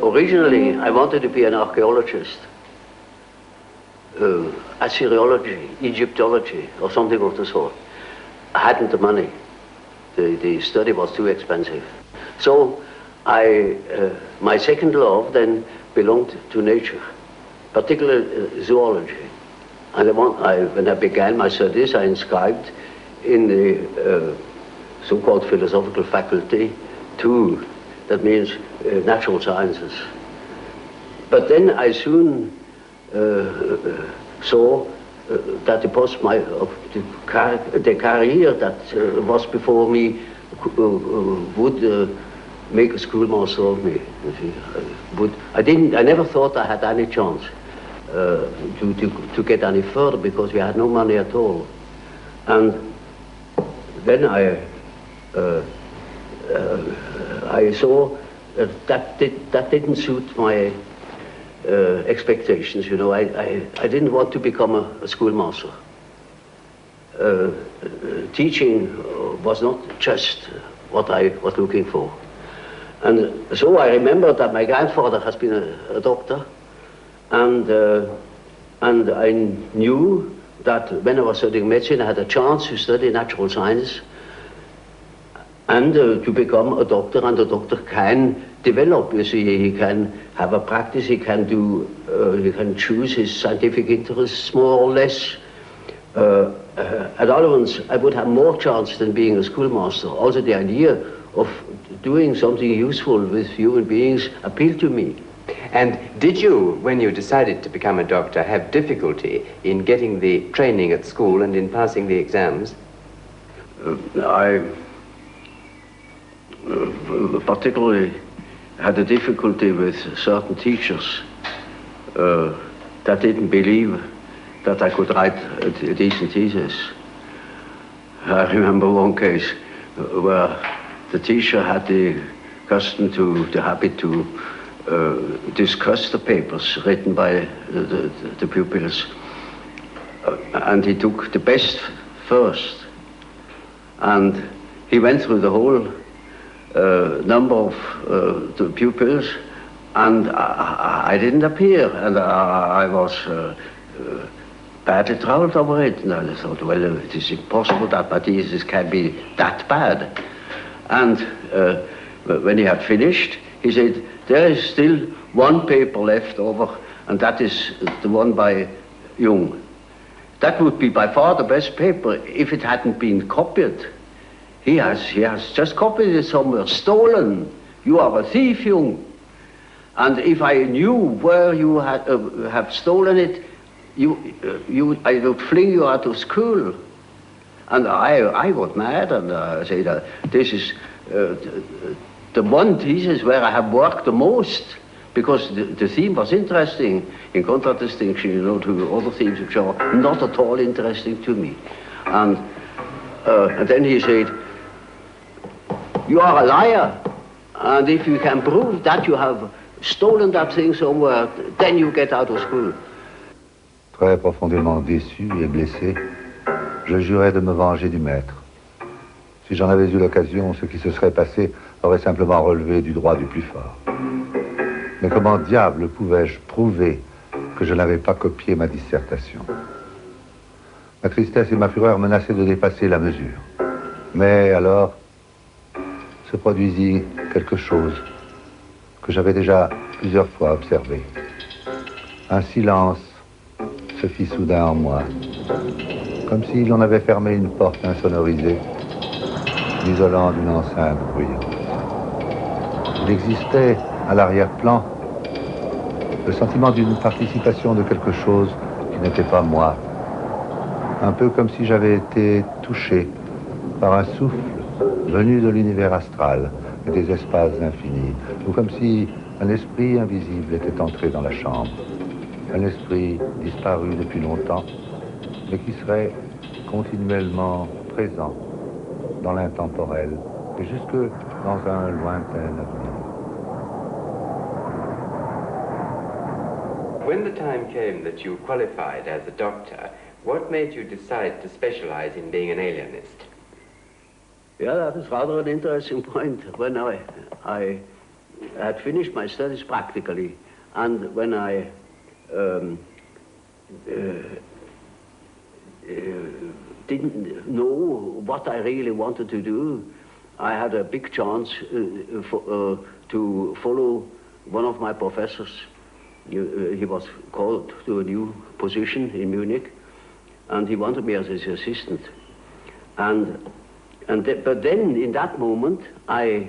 Originally, I wanted to be an archaeologist, Assyriology, Egyptology, or something of the sort. I hadn't the money. The study was too expensive. So my second love then belonged to nature, particularly zoology. And when I began my studies, I inscribed in the so-called philosophical faculty 2, that means natural sciences. But then I soon saw that the career that was before me would make a schoolmaster of me. I never thought I had any chance to get any further because we had no money at all. And then I saw that didn't suit my expectations. You know, I didn't want to become a schoolmaster. Teaching was not just what I was looking for. And so I remember that my grandfather has been a doctor, and I knew that when I was studying medicine, I had a chance to study natural science and to become a doctor, and a doctor can develop. You see, he can have a practice, he can choose his scientific interests more or less. At other ones, I would have more chance than being a schoolmaster. Also, the idea of doing something useful with human beings appealed to me. And did you, when you decided to become a doctor, have difficulty in getting the training at school and in passing the exams? I particularly had a difficulty with certain teachers that didn't believe that I could write a decent thesis. I remember one case where the teacher had the habit to discuss the papers written by the pupils, and he took the best first, and he went through the whole number of the pupils, and I didn't appear, and I was badly troubled over it. And I thought, well, it is impossible that my thesis can be that bad. And when he had finished, he said, there is still one paper left over, and that is the one by Jung. That would be by far the best paper if it hadn't been copied. He has just copied it somewhere, stolen. You are a thief, Jung. And if I knew where you have stolen it, I would fling you out of school. And I got mad, and I said, this is the one thesis where I have worked the most, because the theme was interesting, in contradistinction, you know, to other themes which are not at all interesting to me. And then he said, you are a liar, and if you can prove that you have stolen that thing somewhere, then you get out of school. Très profondément déçu et blessé, je jurais de me venger du maître. Si j'en avais eu l'occasion, ce qui se serait passé aurait simplement relevé du droit du plus fort. Mais comment diable pouvais-je prouver que je n'avais pas copié ma dissertation? Ma tristesse et ma fureur menaçaient de dépasser la mesure. Mais alors se produisit quelque chose que j'avais déjà plusieurs fois observé. Un silence se fit soudain en moi, comme si l'on avait fermé une porte insonorisée, l'isolant d'une enceinte bruyante. Il existait à l'arrière-plan le sentiment d'une participation de quelque chose qui n'était pas moi, un peu comme si j'avais été touché par un souffle venu de l'univers astral et des espaces infinis, ou comme si un esprit invisible était entré dans la chambre. Un esprit disparu depuis longtemps, mais qui serait continuellement présent dans l'intemporel et jusque dans un lointain avenir. When the time came that you qualified as a doctor, what made you decide to specialize in being an alienist? Yeah, that is rather an interesting point. When I had finished my studies practically, and when I didn't know what I really wanted to do, I had a big chance to follow one of my professors. He was called to a new position in Munich, and he wanted me as his assistant. But then, in that moment, I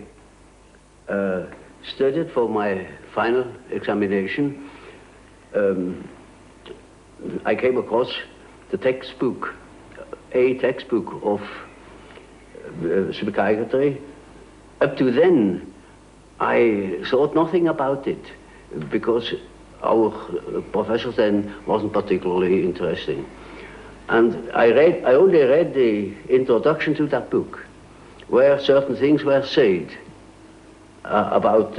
studied for my final examination. I came across the textbook, a textbook of psychiatry. Up to then, I thought nothing about it, because our professor then wasn't particularly interesting. And I only read the introduction to that book, where certain things were said about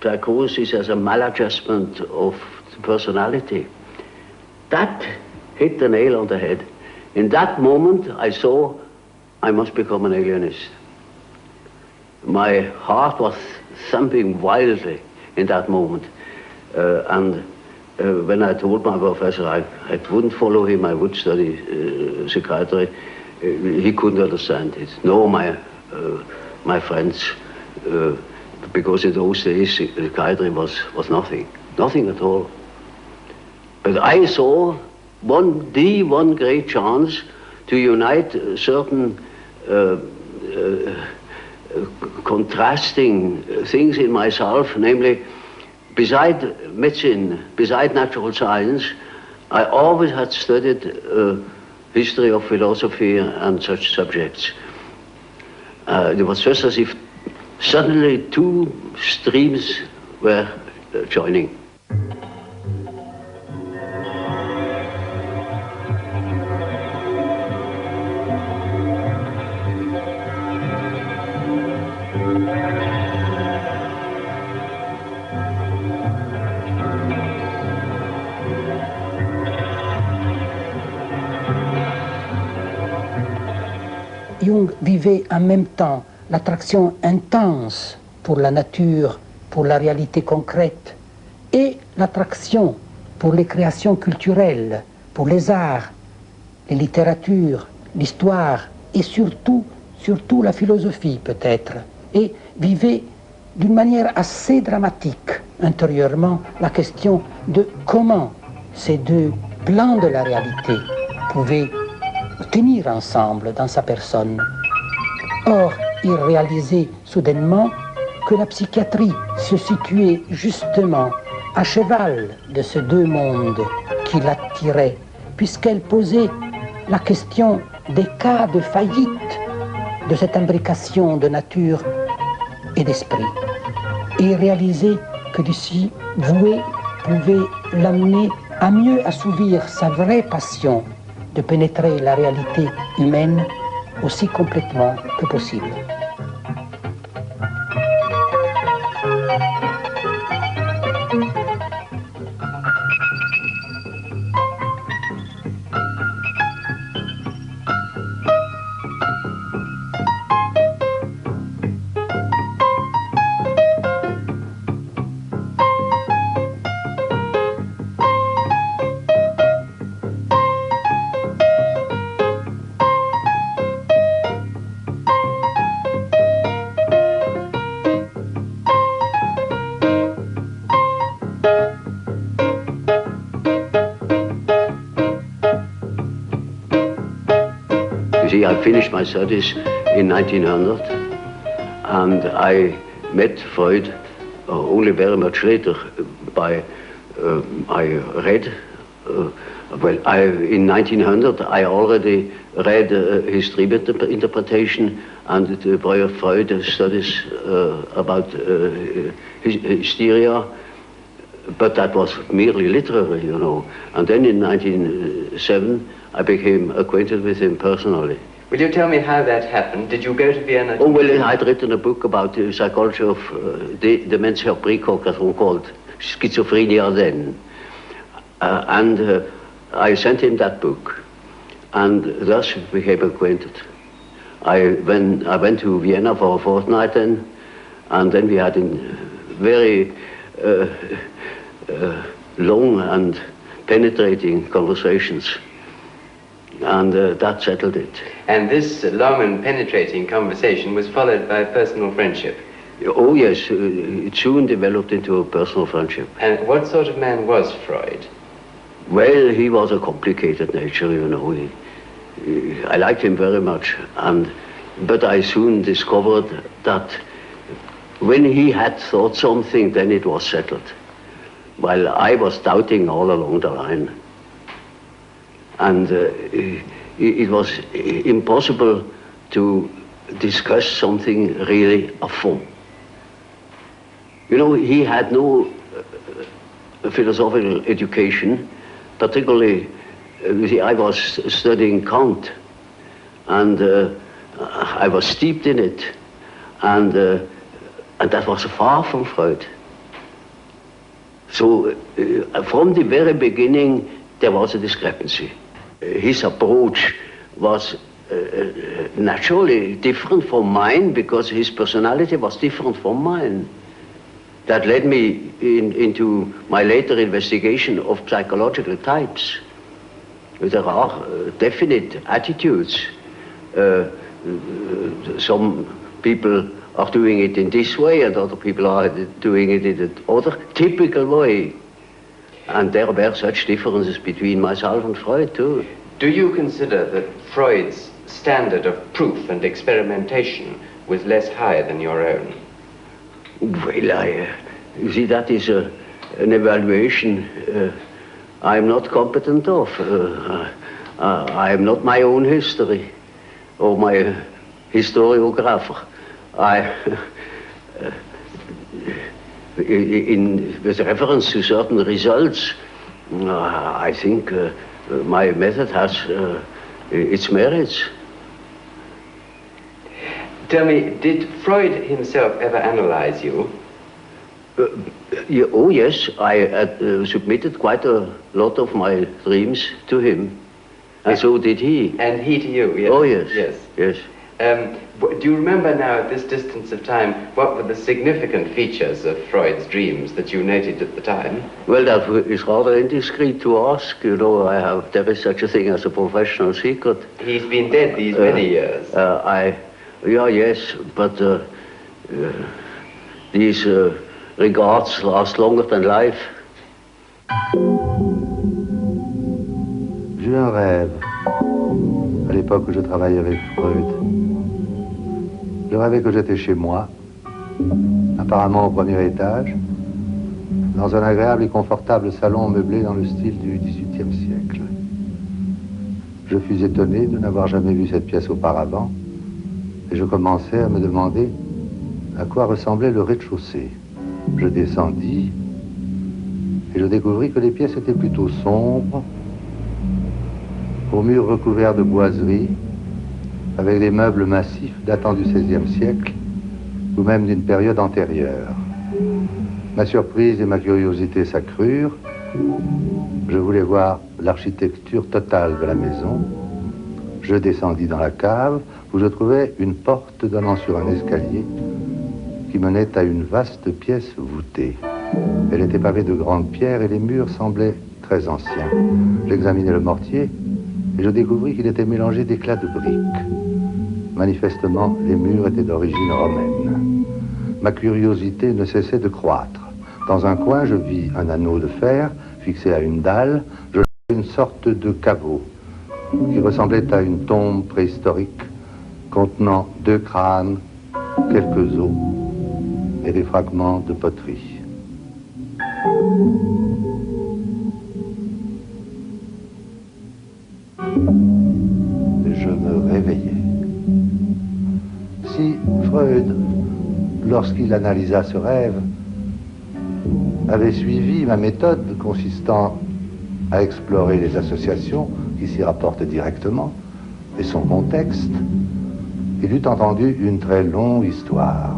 psychosis as a maladjustment of the personality. That hit the nail on the head. In that moment, I saw I must become an alienist. My heart was thumping wildly in that moment. When I told my professor I wouldn't follow him, I would study psychiatry, he couldn't understand it. Nor my friends, because in those days psychiatry was nothing at all. But I saw one great chance to unite certain contrasting things in myself, namely, beside medicine, beside natural science, I always had studied history of philosophy and such subjects. It was just as if suddenly two streams were joining. Jung vivait en même temps l'attraction intense pour la nature, pour la réalité concrète, et l'attraction pour les créations culturelles, pour les arts, les littératures, l'histoire, et surtout la philosophie peut-être, et vivait d'une manière assez dramatique intérieurement la question de comment ces deux plans de la réalité pouvaient tenir ensemble dans sa personne. Or, il réalisait soudainement que la psychiatrie se situait justement à cheval de ces deux mondes qui l'attiraient, puisqu'elle posait la question des cas de faillite de cette imbrication de nature et d'esprit. Et il réalisait que d'ici voué pouvait l'amener à mieux assouvir sa vraie passion de pénétrer la réalité humaine aussi complètement que possible. I finished my studies in 1900, and I met Freud only very much later. I read, in 1900 I already read his dream interpretation and Freud studies about hysteria, but that was merely literary, you know. And then in 1907 I became acquainted with him personally. Will you tell me how that happened? Did you go to Vienna? Oh, well, I'd written a book about the psychology of dementia praecox, as one called schizophrenia then. I sent him that book, and thus we became acquainted. I went to Vienna for a fortnight then, and then we had very long and penetrating conversations. And that settled it. And this long and penetrating conversation was followed by personal friendship. Oh yes, it soon developed into a personal friendship. And what sort of man was Freud? Well, he was a complicated nature, you know. I liked him very much, but I soon discovered that when he had thought something, then it was settled, while I was doubting all along the line. And it was impossible to discuss something really à fond. You know, he had no philosophical education, particularly, I was studying Kant, and I was steeped in it, and that was far from Freud. So from the very beginning, there was a discrepancy. His approach was naturally different from mine because his personality was different from mine. That led me into my later investigation of psychological types. There are definite attitudes. Some people are doing it in this way and other people are doing it in the other typical way. And there were such differences between myself and Freud too. Do you consider that Freud's standard of proof and experimentation was less high than your own? Well, you see, that is an evaluation I'm not competent of. I am not my own history or my historiographer. With reference to certain results, I think my method has its merits. Tell me, did Freud himself ever analyze you? Oh yes, I submitted quite a lot of my dreams to him, and so did he. And he to you, yes? Oh yes, yes. Yes. Do you remember now, at this distance of time, what were the significant features of Freud's dreams that you noted at the time? Well, that is rather indiscreet to ask. You know, there is such a thing as a professional secret. He's been dead these many years. Yes, but these regards last longer than life. J'ai eu un rêve à l'époque où je travaillais avec Freud. Je rêvais que j'étais chez moi, apparemment au premier étage, dans un agréable et confortable salon meublé dans le style du XVIIIe siècle. Je fus étonné de n'avoir jamais vu cette pièce auparavant, et je commençais à me demander à quoi ressemblait le rez-de-chaussée. Je descendis, et je découvris que les pièces étaient plutôt sombres, aux murs recouverts de boiseries, avec des meubles massifs datant du XVIe siècle, ou même d'une période antérieure. Ma surprise et ma curiosité s'accrurent. Je voulais voir l'architecture totale de la maison. Je descendis dans la cave, où je trouvais une porte donnant sur un escalier qui menait à une vaste pièce voûtée. Elle était pavée de grandes pierres et les murs semblaient très anciens. J'examinai le mortier et je découvris qu'il était mélangé d'éclats de briques. Manifestement, les murs étaient d'origine romaine. Ma curiosité ne cessait de croître. Dans un coin, je vis un anneau de fer fixé à une dalle. Je vis une sorte de caveau qui ressemblait à une tombe préhistorique contenant 2 crânes, quelques os et des fragments de poterie. Je me réveillais. Si Freud, lorsqu'il analysa ce rêve, avait suivi ma méthode consistant à explorer les associations qui s'y rapportent directement et son contexte, il eût entendu une très longue histoire.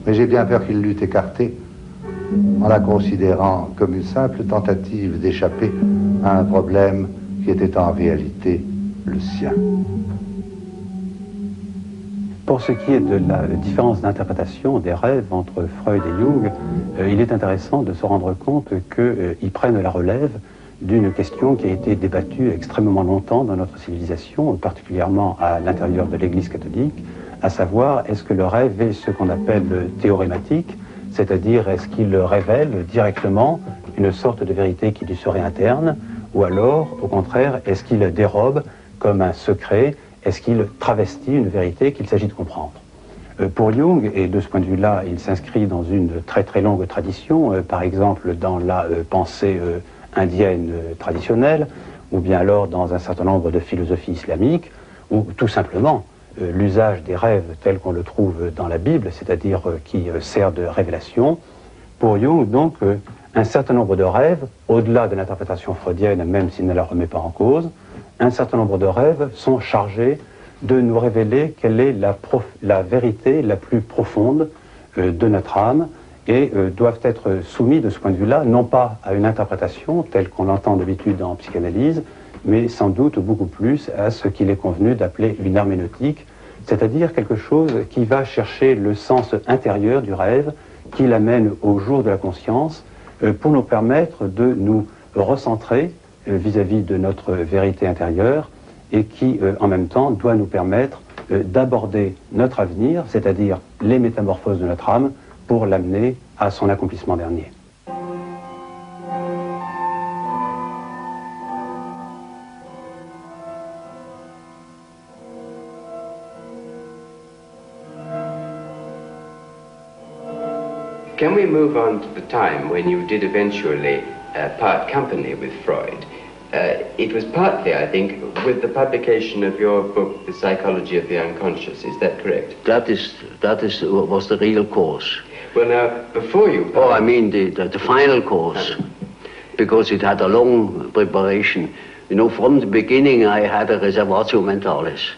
Mais j'ai bien peur qu'il l'eût écartée en la considérant comme une simple tentative d'échapper à un problème qui était en réalité le sien. Pour ce qui est de la différence d'interprétation des rêves entre Freud et Jung, il est intéressant de se rendre compte qu'ils prennent la relève d'une question qui a été débattue extrêmement longtemps dans notre civilisation, particulièrement à l'intérieur de l'Église catholique, à savoir, est-ce que le rêve est ce qu'on appelle théorématique, c'est-à-dire est-ce qu'il révèle directement une sorte de vérité qui lui serait interne, ou alors, au contraire, est-ce qu'il dérobe comme un secret, est-ce qu'il travestit une vérité qu'il s'agit de comprendre? Pour Jung, et de ce point de vue-là, il s'inscrit dans une très très longue tradition, par exemple dans la pensée indienne traditionnelle, ou bien alors dans un certain nombre de philosophies islamiques, ou tout simplement l'usage des rêves tel qu'on le trouve dans la Bible, c'est-à-dire qui sert de révélation. Pour Jung, donc, un certain nombre de rêves, au-delà de l'interprétation freudienne, même s'il ne la remet pas en cause, un certain nombre de rêves sont chargés de nous révéler quelle est la vérité la plus profonde de notre âme, et doivent être soumis de ce point de vue-là, non pas à une interprétation telle qu'on l'entend d'habitude en psychanalyse, mais sans doute beaucoup plus à ce qu'il est convenu d'appeler une herméneutique, c'est-à-dire quelque chose qui va chercher le sens intérieur du rêve, qui l'amène au jour de la conscience, pour nous permettre de nous recentrer vis-à-vis de notre vérité intérieure, et qui, en même temps, doit nous permettre d'aborder notre avenir, c'est-à-dire les métamorphoses de notre âme, pour l'amener à son accomplissement dernier. Can we move on to the time when you did eventually part company with Freud? It was partly, I think, with the publication of your book, The Psychology of the Unconscious. Is that correct? That was the real cause. Well, now, before you... Oh, I mean the final course, because it had a long preparation. You know, from the beginning I had a reservatio mentalis.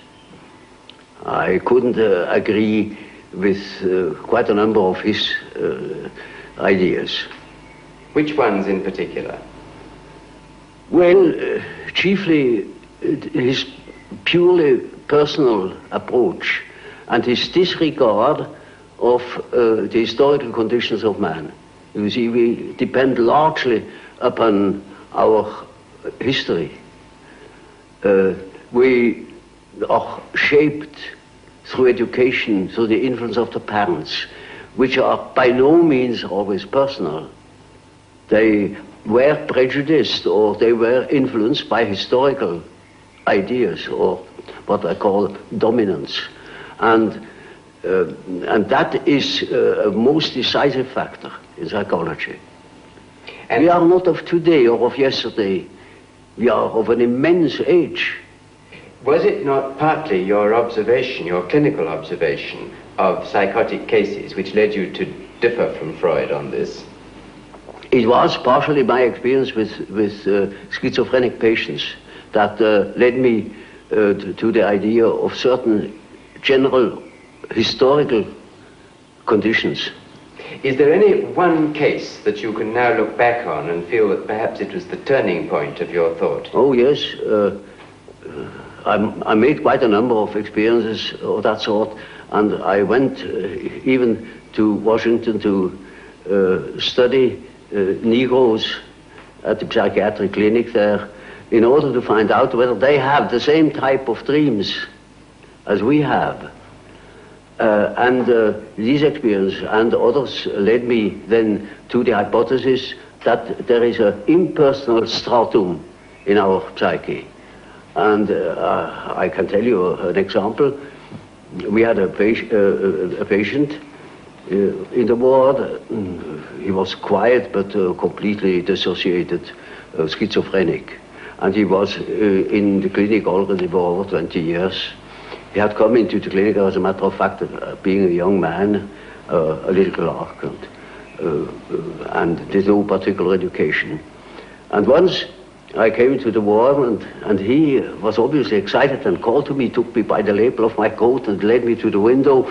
I couldn't agree with quite a number of his ideas. Which ones in particular? Well, chiefly his purely personal approach and his disregard of the historical conditions of man. You see, we depend largely upon our history. We are shaped through education, through the influence of the parents, which are by no means always personal. They were prejudiced, or they were influenced by historical ideas, or what I call dominance. And that is a most decisive factor in psychology. And we are not of today or of yesterday. We are of an immense age. Was it not partly your observation, your clinical observation of psychotic cases, which led you to differ from Freud on this? It was partially my experience with schizophrenic patients that led me to the idea of certain general historical conditions. Is there any one case that you can now look back on and feel that perhaps it was the turning point of your thought? Oh, yes. I made quite a number of experiences of that sort, and I went even to Washington to study Negroes at the psychiatric clinic there in order to find out whether they have the same type of dreams as we have. These experiences and others led me then to the hypothesis that there is an impersonal stratum in our psyche. And I can tell you an example. We had a patient in the ward. He was quiet but completely dissociated, schizophrenic. And he was in the clinic already for over 20 years. He had come into the clinic, as a matter of fact, being a young man, a little clerk, and did no particular education. And once I came into the ward, and he was obviously excited and called to me, took me by the lapel of my coat and led me to the window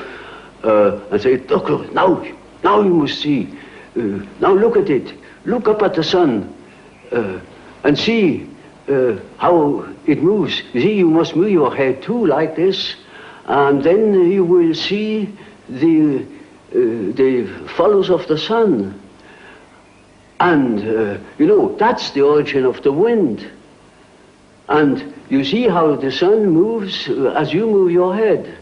and said, "Doctor, now you must see. Now look at it. Look up at the sun and see how it moves. You see, you must move your head too, like this, And then you will see the follows of the sun. And, you know, that's the origin of the wind. And you see how the sun moves as you move your head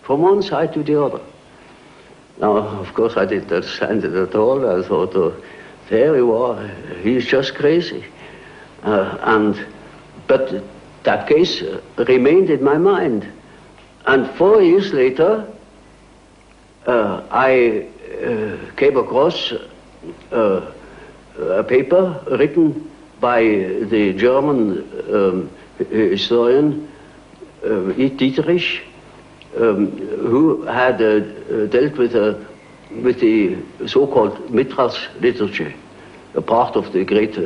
from one side to the other. Now, of course, I didn't understand it at all. I thought, there you are, he's just crazy. But that case remained in my mind. And 4 years later, I came across a paper written by the German historian Dietrich, who had dealt with the so-called Mithras liturgy, a part of the great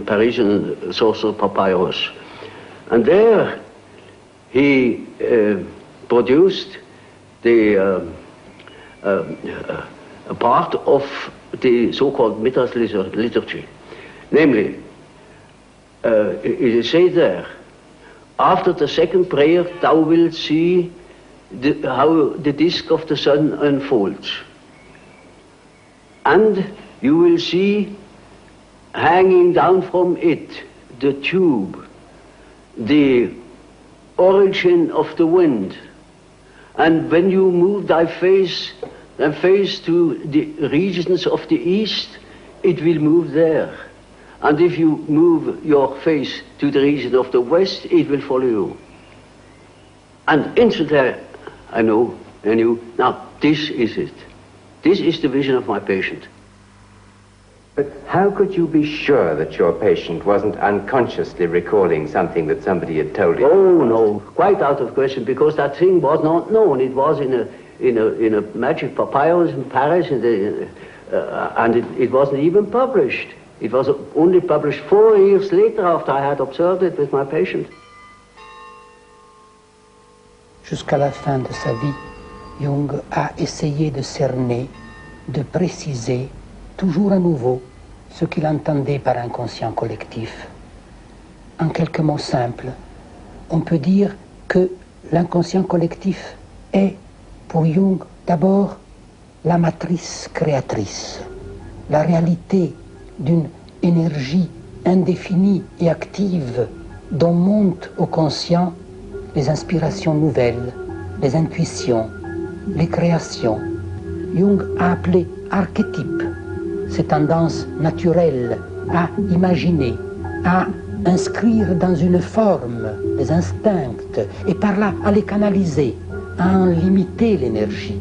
Parisian sorcerer papyrus. And there he produced a part of the so-called Mithras liturgy. Namely, it is said there, after the second prayer, thou wilt see how the disk of the sun unfolds. And you will see hanging down from it the tube, the origin of the wind. And when you move thy face to the regions of the east, it will move there. And if you move your face to the region of the west, it will follow you. And instantly I knew, now this is it. This is the vision of my patient. But how could you be sure that your patient wasn't unconsciously recalling something that somebody had told him? Oh no, quite out of question, because that thing was not known. It was in a magic papyrus in Paris, and it wasn't even published. It was only published 4 years later after I had observed it with my patient. Jusqu'à la fin de sa vie, Jung a essayé de cerner, de préciser, toujours à nouveau, ce qu'il entendait par inconscient collectif. En quelques mots simples, on peut dire que l'inconscient collectif est, pour Jung, d'abord la matrice créatrice, la réalité d'une énergie indéfinie et active dont montent au conscient les inspirations nouvelles, les intuitions, les créations. Jung a appelé archétype ces tendances naturelles à imaginer, à inscrire dans une forme les instincts et par là à les canaliser, à en limiter l'énergie.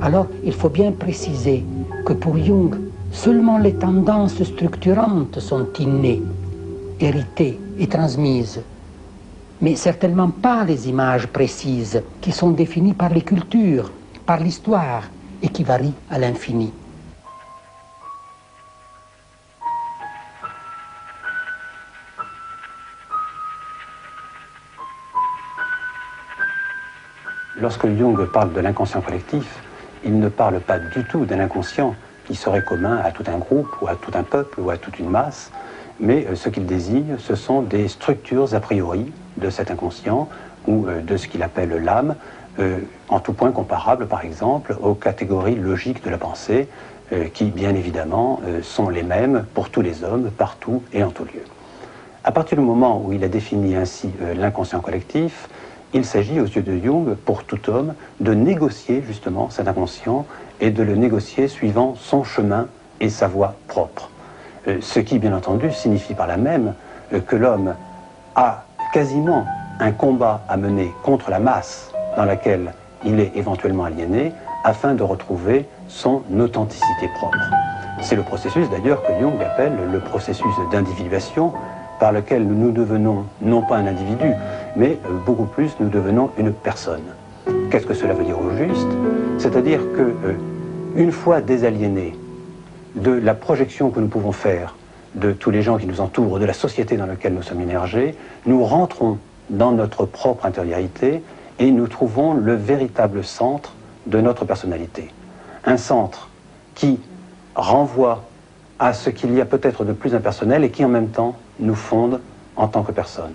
Alors il faut bien préciser que pour Jung, seulement les tendances structurantes sont innées, héritées et transmises, mais certainement pas les images précises qui sont définies par les cultures, par l'histoire et qui varient à l'infini. Lorsque Jung parle de l'inconscient collectif, il ne parle pas du tout d'un inconscient qui serait commun à tout un groupe, ou à tout un peuple, ou à toute une masse, mais ce qu'il désigne, ce sont des structures a priori de cet inconscient, ou de ce qu'il appelle l'âme, en tout point comparable, par exemple, aux catégories logiques de la pensée, qui, bien évidemment, sont les mêmes pour tous les hommes, partout et en tout lieu. À partir du moment où il a défini ainsi l'inconscient collectif, il s'agit, aux yeux de Jung, pour tout homme, de négocier justement cet inconscient et de le négocier suivant son chemin et sa voie propre. Ce qui, bien entendu, signifie par là même que l'homme a quasiment un combat à mener contre la masse dans laquelle il est éventuellement aliéné, afin de retrouver son authenticité propre. C'est le processus d'ailleurs que Jung appelle le processus d'individuation, par lequel nous devenons non pas un individu, mais beaucoup plus nous devenons une personne. Qu'est-ce que cela veut dire au juste? C'est-à-dire que, une fois désaliénés de la projection que nous pouvons faire de tous les gens qui nous entourent, de la société dans laquelle nous sommes immergés, nous rentrons dans notre propre intériorité et nous trouvons le véritable centre de notre personnalité. Un centre qui renvoie à ce qu'il y a peut-être de plus impersonnel et qui en même temps nous fonde en tant que personne.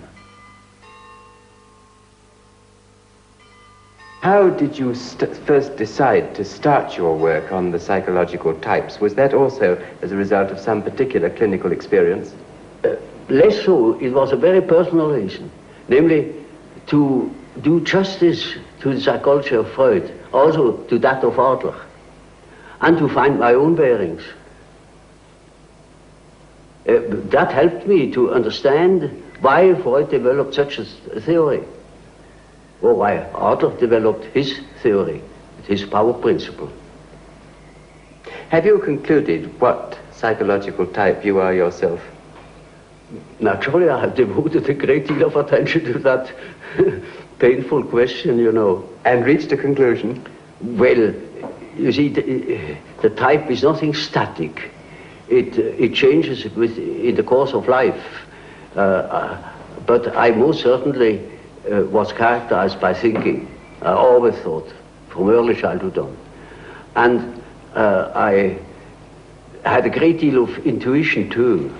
How did you first decide to start your work on the psychological types? Was that also as a result of some particular clinical experience? Less so. It was a very personal reason, namely to do justice to the psychology of Freud, also to that of Adler, and to find my own bearings. That helped me to understand why Freud developed such a theory, or why Adler developed his theory, his power principle. Have you concluded what psychological type you are yourself? Naturally, I have devoted a great deal of attention to that painful question, you know. And reached a conclusion? Well, you see, the type is nothing static. It changes in the course of life. But I most certainly was characterized by thinking. I always thought, from early childhood on. And I had a great deal of intuition too.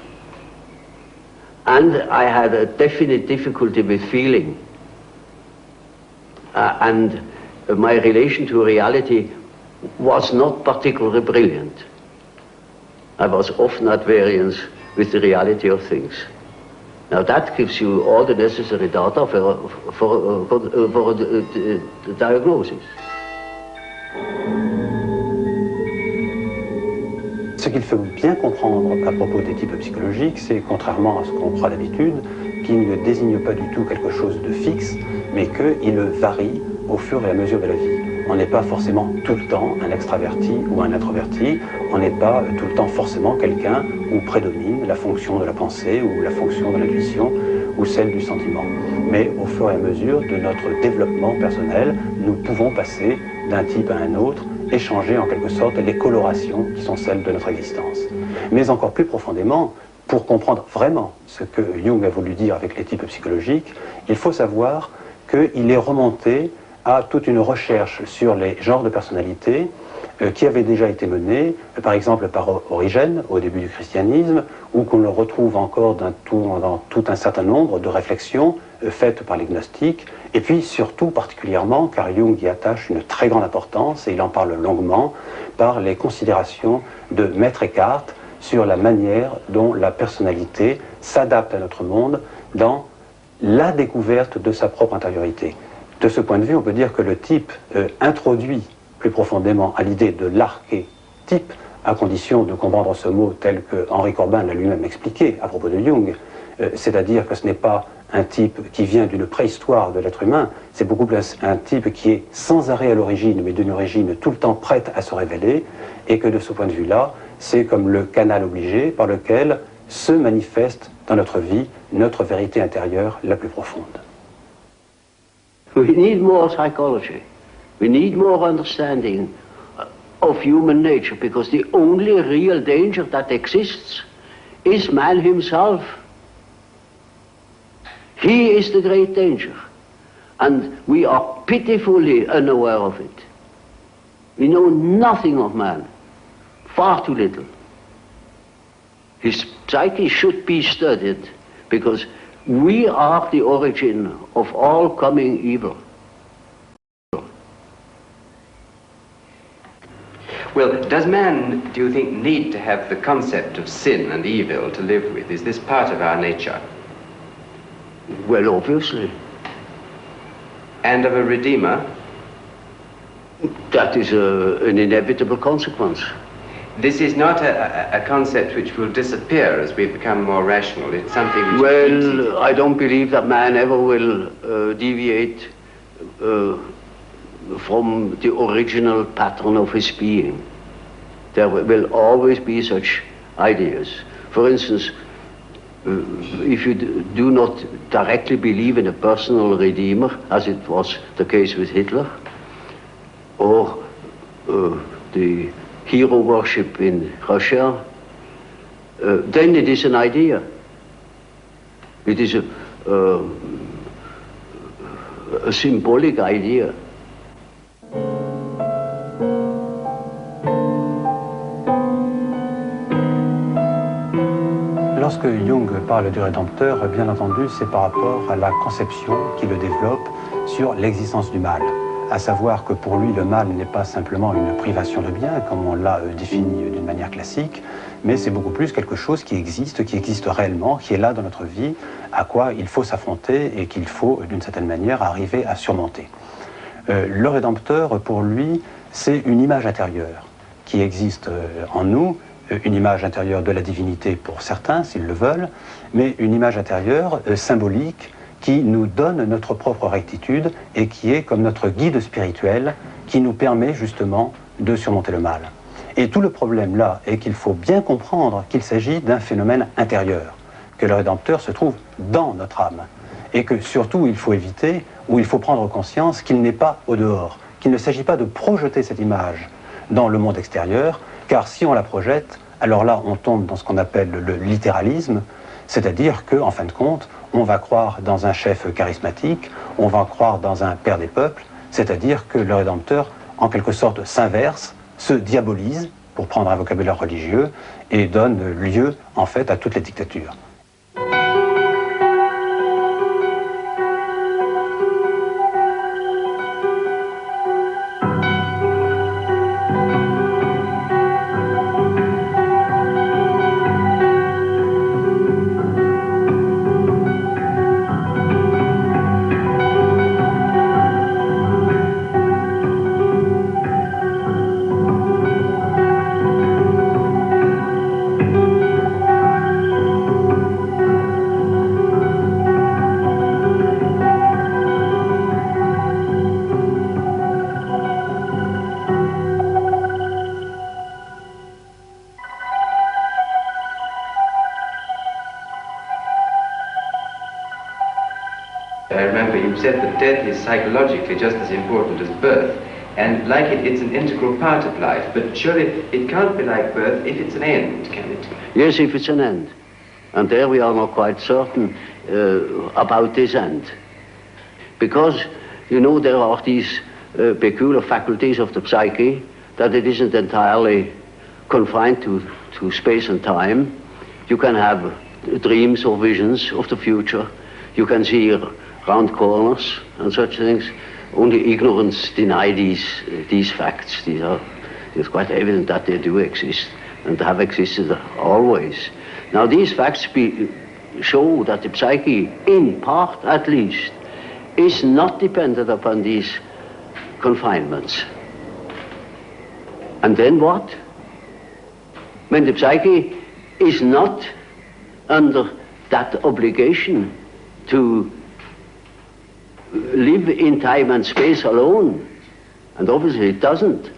And I had a definite difficulty with feeling. And my relation to reality was not particularly brilliant. I was often at variance with the reality of things. Now that gives you all the necessary data for the diagnosis. Ce qu'il faut bien comprendre à propos des types psychologiques, c'est, contrairement à ce qu'on croit d'habitude, qu'ils ne désignent pas du tout quelque chose de fixe, mais qu'ils varient au fur et à mesure de la vie. On n'est pas forcément tout le temps un extraverti ou un introverti, on n'est pas tout le temps forcément quelqu'un où prédomine la fonction de la pensée ou la fonction de l'intuition ou celle du sentiment. Mais au fur et à mesure de notre développement personnel, nous pouvons passer d'un type à un autre, échanger en quelque sorte les colorations qui sont celles de notre existence. Mais encore plus profondément, pour comprendre vraiment ce que Jung a voulu dire avec les types psychologiques, il faut savoir qu'il est remonté à toute une recherche sur les genres de personnalité qui avait déjà été menée, par exemple par Origène au début du christianisme, ou qu'on le retrouve encore dans tout un certain nombre de réflexions faites par les gnostiques, et puis surtout particulièrement, car Jung y attache une très grande importance, et il en parle longuement, par les considérations de Maître Eckhart sur la manière dont la personnalité s'adapte à notre monde dans la découverte de sa propre intériorité. De ce point de vue, on peut dire que le type introduit plus profondément à l'idée de l'archétype, à condition de comprendre ce mot tel que Henri Corbin l'a lui-même expliqué à propos de Jung, c'est-à-dire que ce n'est pas un type qui vient d'une préhistoire de l'être humain, c'est beaucoup plus un type qui est sans arrêt à l'origine, mais d'une origine tout le temps prête à se révéler, et que de ce point de vue-là, c'est comme le canal obligé par lequel se manifeste dans notre vie notre vérité intérieure la plus profonde. We need more psychology. We need more understanding of human nature, because the only real danger that exists is man himself. He is the great danger, and we are pitifully unaware of it. We know nothing of man, far too little. His psyche should be studied, because we are the origin of all coming evil. Well, does man, do you think, need to have the concept of sin and evil to live with? Is this part of our nature? Well, obviously. And of a redeemer? That is an inevitable consequence. This is not a concept which will disappear as we become more rational. It's something which... Well, I don't believe that man ever will deviate from the original pattern of his being. There will always be such ideas. For instance, if you do not directly believe in a personal redeemer, as it was the case with Hitler, or the hero worship in Russia, then it is an idea. It is a symbolic idea. Lorsque Jung parle du Rédempteur, bien entendu, c'est par rapport à la conception qu'il développe sur l'existence du mal. à savoir que pour lui, le mal n'est pas simplement une privation de bien, comme on l'a défini d'une manière classique, mais c'est beaucoup plus quelque chose qui existe réellement, qui est là dans notre vie, à quoi il faut s'affronter et qu'il faut, d'une certaine manière, arriver à surmonter. Le Rédempteur, pour lui, c'est une image intérieure qui existe en nous, une image intérieure de la divinité pour certains, s'ils le veulent, mais une image intérieure symbolique qui nous donne notre propre rectitude et qui est comme notre guide spirituel qui nous permet justement de surmonter le mal. Et tout le problème là est qu'il faut bien comprendre qu'il s'agit d'un phénomène intérieur, que le Rédempteur se trouve dans notre âme, et que surtout il faut éviter, ou il faut prendre conscience qu'il n'est pas au dehors, qu'il ne s'agit pas de projeter cette image dans le monde extérieur, car si on la projette, alors là on tombe dans ce qu'on appelle le littéralisme, c'est-à-dire qu'en fin de compte, on va croire dans un chef charismatique, on va croire dans un père des peuples, c'est-à-dire que le Rédempteur, en quelque sorte, s'inverse, se diabolise, pour prendre un vocabulaire religieux, et donne lieu, en fait, à toutes les dictatures. I remember you said that death is psychologically just as important as birth, and like it, it's an integral part of life, but surely it can't be like birth if it's an end, can it? Yes, if it's an end. And there we are not quite certain about this end. Because, you know, there are these peculiar faculties of the psyche, that it isn't entirely confined to space and time. You can have dreams or visions of the future. You can see round corners and such things. Only ignorance deny these facts. It's quite evident that they do exist and have existed always. Now these facts show that the psyche, in part at least, is not dependent upon these confinements. And then what? When the psyche is not under that obligation to live in time and space alone, and obviously it doesn't,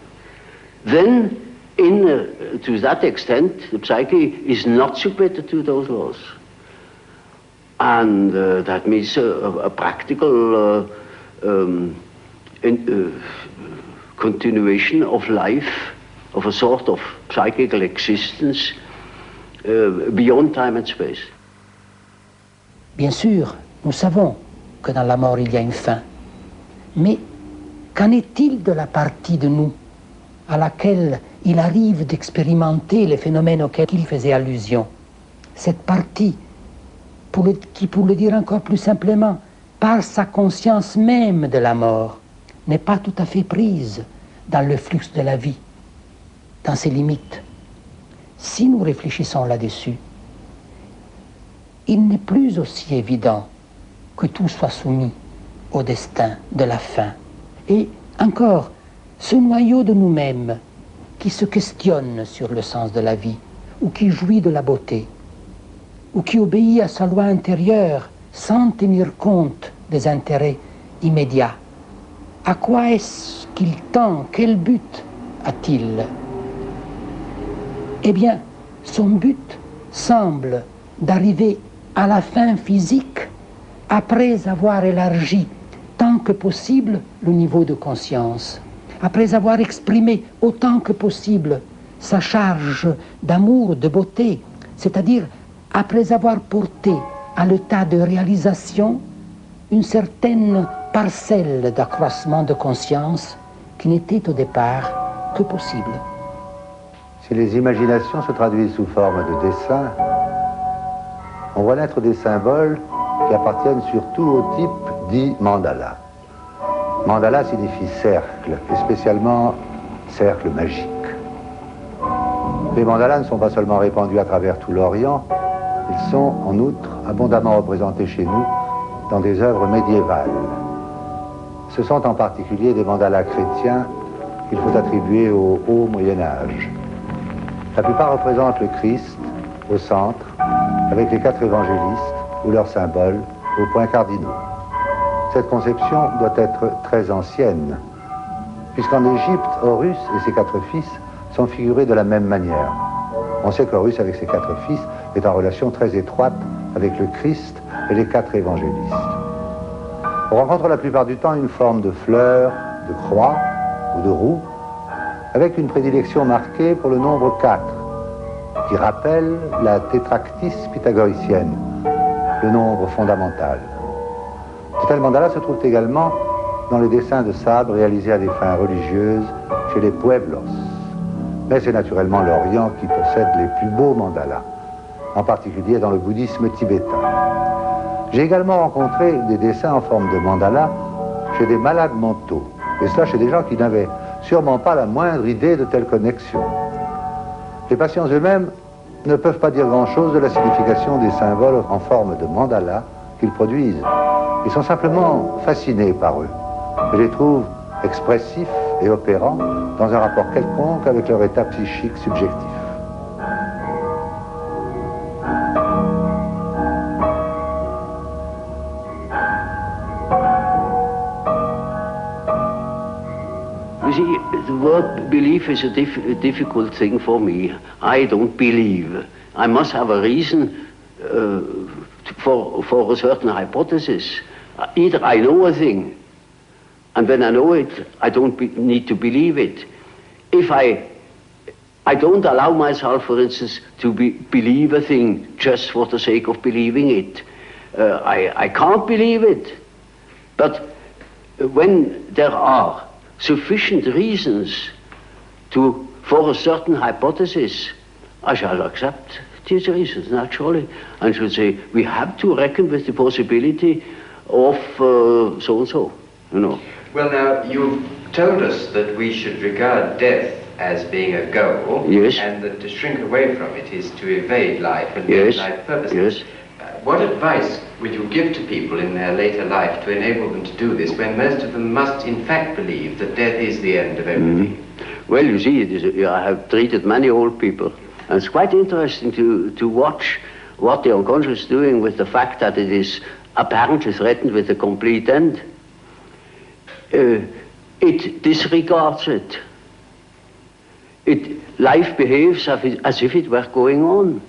then to that extent the psyche is not submitted to those laws. And that means a practical continuation of life, of a sort of psychical existence beyond time and space. Bien sûr, nous savons que dans la mort il y a une fin. Mais qu'en est-il de la partie de nous à laquelle il arrive d'expérimenter les phénomènes auxquels il faisait allusion? Cette partie qui, pour le dire encore plus simplement, par sa conscience même de la mort, n'est pas tout à fait prise dans le flux de la vie, dans ses limites. Si nous réfléchissons là-dessus, il n'est plus aussi évident que tout soit soumis au destin de la fin. Et encore, ce noyau de nous-mêmes qui se questionne sur le sens de la vie, ou qui jouit de la beauté, ou qui obéit à sa loi intérieure sans tenir compte des intérêts immédiats. À quoi est-ce qu'il tend? Quel but a-t-il? Eh bien, son but semble d'arriver à la fin physique après avoir élargi tant que possible le niveau de conscience, après avoir exprimé autant que possible sa charge d'amour, de beauté, c'est-à-dire après avoir porté à l'état de réalisation une certaine parcelle d'accroissement de conscience qui n'était au départ que possible. Si les imaginations se traduisent sous forme de dessins, on voit naître des symboles qui appartiennent surtout au type dit mandala. Mandala signifie cercle, et spécialement cercle magique. Les mandalas ne sont pas seulement répandus à travers tout l'Orient, ils sont en outre abondamment représentés chez nous dans des œuvres médiévales. Ce sont en particulier des mandalas chrétiens qu'il faut attribuer au haut Moyen-Âge. La plupart représentent le Christ au centre, avec les 4 évangélistes ou leurs symboles aux points cardinaux. Cette conception doit être très ancienne, puisqu'en Égypte, Horus et ses 4 fils sont figurés de la même manière. On sait qu'Horus, avec ses 4 fils, est en relation très étroite avec le Christ et les 4 évangélistes. On rencontre la plupart du temps une forme de fleur, de croix ou de roue, avec une prédilection marquée pour le nombre 4, qui rappelle la tétractys pythagoricienne, le nombre fondamental. De tels mandalas se trouvent également dans les dessins de sable réalisés à des fins religieuses chez les Pueblos. Mais c'est naturellement l'Orient qui possède les plus beaux mandalas, en particulier dans le bouddhisme tibétain. J'ai également rencontré des dessins en forme de mandala chez des malades mentaux, et cela chez des gens qui n'avaient sûrement pas la moindre idée de telle connexion. Les patients eux-mêmes ne peuvent pas dire grand-chose de la signification des symboles en forme de mandala qu'ils produisent. Ils sont simplement fascinés par eux et les trouvent expressifs et opérants dans un rapport quelconque avec leur état psychique subjectif. You see, the word belief is a difficult thing for me. I don't believe. I must have a reason for a certain hypothesis. Either I know a thing, and when I know it, I don't need to believe it. If I don't allow myself, for instance, to believe a thing just for the sake of believing it. I can't believe it. But when there are sufficient reasons for a certain hypothesis, I shall accept these reasons, naturally, and should say, we have to reckon with the possibility of so-and-so, you know. Well, now, you've told us that we should regard death as being a goal, yes, and that to shrink away from it is to evade life and yes, life purposes. Yes. What advice would you give to people in their later life to enable them to do this, when most of them must in fact believe that death is the end of everything? Well, you see, I have treated many old people, and it's quite interesting to watch what the unconscious is doing with the fact that it is apparently threatened with a complete end. It disregards it. Life behaves as if it were going on.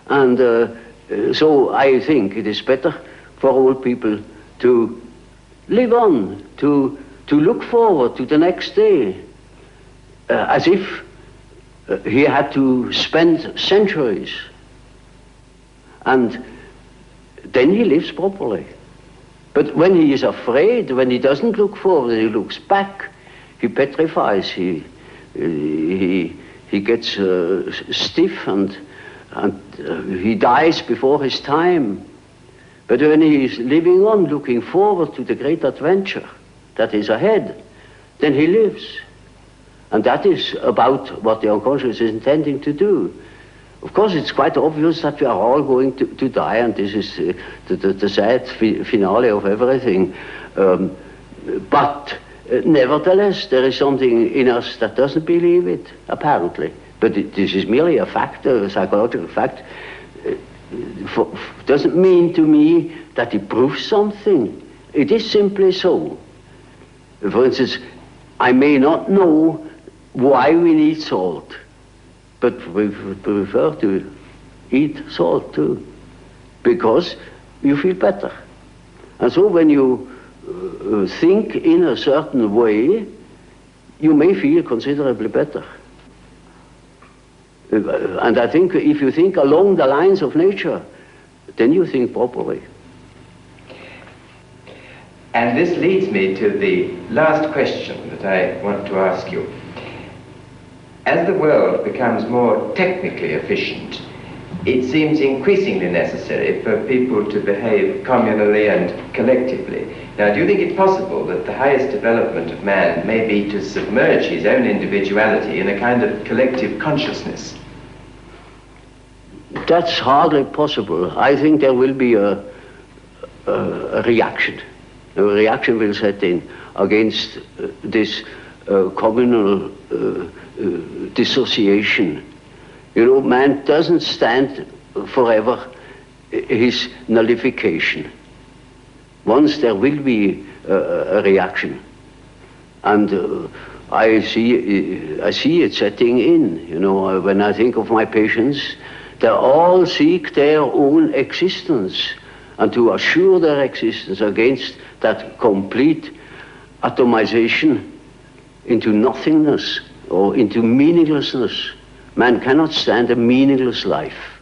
And so I think it is better for old people to live on, to look forward to the next day, as if he had to spend centuries. And then he lives properly. But when he is afraid, when he doesn't look forward, he looks back, he petrifies, he gets stiff and he dies before his time. But when he is living on, looking forward to the great adventure that is ahead, then he lives. And that is about what the unconscious is intending to do. Of course, it's quite obvious that we are all going to die, and this is the sad finale of everything. But nevertheless, there is something in us that doesn't believe it, apparently. But this is merely a fact, a psychological fact. Doesn't mean to me that it proves something. It is simply so. For instance, I may not know why we need salt, but we prefer to eat salt too, because you feel better. And so when you think in a certain way, you may feel considerably better. And I think if you think along the lines of nature, then you think properly. And this leads me to the last question that I want to ask you. As the world becomes more technically efficient, it seems increasingly necessary for people to behave communally and collectively. Now, do you think it possible that the highest development of man may be to submerge his own individuality in a kind of collective consciousness? That's hardly possible. I think there will be a reaction. A reaction will set in against this communal dissociation. You know, man doesn't stand forever his nullification. Once there will be a reaction, and I see it setting in. You know, when I think of my patients, they all seek their own existence, and to assure their existence against that complete atomization into nothingness or into meaninglessness. Man cannot stand a meaningless life.